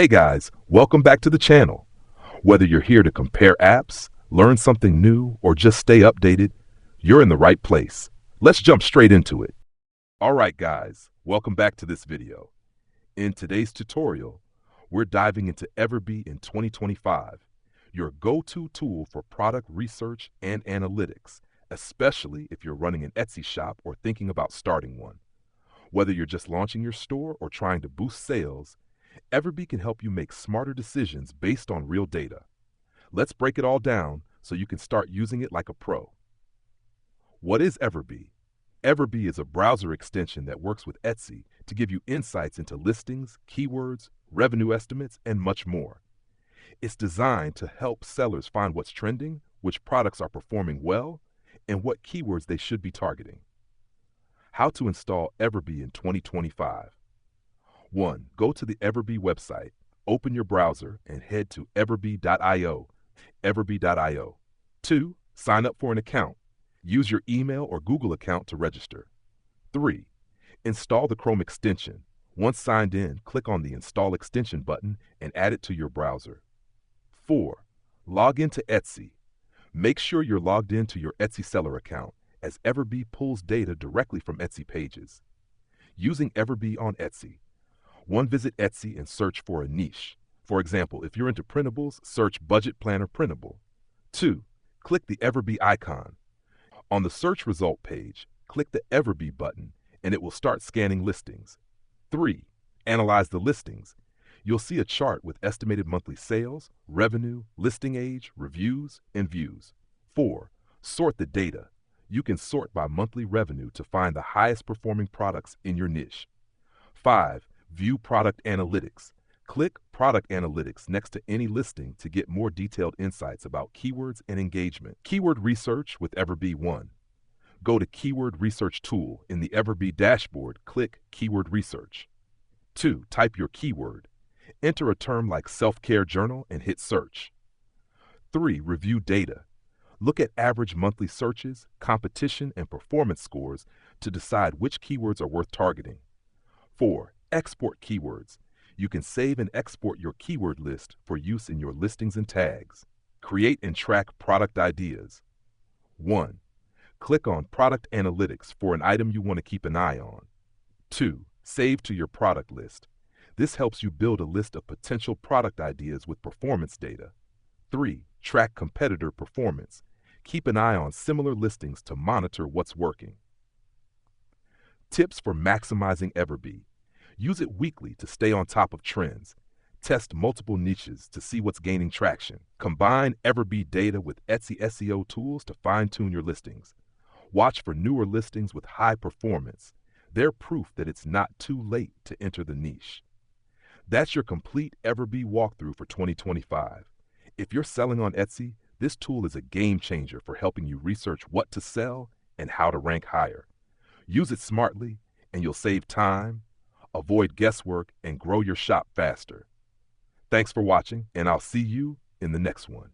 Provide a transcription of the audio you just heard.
Hey guys, welcome back to the channel. Whether you're here to compare apps, learn something new, or just stay updated, you're in the right place. Let's jump straight into it. Alright guys, welcome back to this video. In today's tutorial, we're diving into Everbee in 2025, your go-to tool for product research and analytics, especially if you're running an Etsy shop or thinking about starting one. Whether you're just launching your store or trying to boost sales, Everbee can help you make smarter decisions based on real data. Let's break it all down so you can start using it like a pro. What is Everbee? Everbee is a browser extension that works with Etsy to give you insights into listings, keywords, revenue estimates, and much more. It's designed to help sellers find what's trending, which products are performing well, and what keywords they should be targeting. How to install Everbee in 2025. 1. Go to the Everbee website, open your browser, and head to everbee.io. Everbee.io. 2. Sign up for an account. Use your email or Google account to register. 3. Install the Chrome extension. Once signed in, click on the Install Extension button and add it to your browser. 4. Log into Etsy. Make sure you're logged into your Etsy seller account, as Everbee pulls data directly from Etsy pages. Using Everbee on Etsy. 1. Visit Etsy and search for a niche. For example, if you're into printables, search Budget Planner Printable. 2. Click the Everbee icon. On the search result page, click the Everbee button and it will start scanning listings. 3. Analyze the listings. You'll see a chart with estimated monthly sales, revenue, listing age, reviews, and views. 4. Sort the data. You can sort by monthly revenue to find the highest performing products in your niche. 5. View product analytics. Click Product Analytics next to any listing to get more detailed insights about keywords and engagement. Keyword Research with Everbee 1. Go to Keyword Research Tool. In the Everbee dashboard, click Keyword Research. 2. Type your keyword. Enter a term like self-care journal and hit search. 3. Review data. Look at average monthly searches, competition, and performance scores to decide which keywords are worth targeting. 4. Export keywords. You can save and export your keyword list for use in your listings and tags. Create and track product ideas. 1. Click on Product Analytics for an item you want to keep an eye on. 2. Save to your product list. This helps you build a list of potential product ideas with performance data. 3. Track competitor performance. Keep an eye on similar listings to monitor what's working. Tips for maximizing Everbee. Use it weekly to stay on top of trends. Test multiple niches to see what's gaining traction. Combine Everbee data with Etsy SEO tools to fine-tune your listings. Watch for newer listings with high performance. They're proof that it's not too late to enter the niche. That's your complete Everbee walkthrough for 2025. If you're selling on Etsy, this tool is a game changer for helping you research what to sell and how to rank higher. Use it smartly, and you'll save time, avoid guesswork, and grow your shop faster. Thanks for watching, and I'll see you in the next one.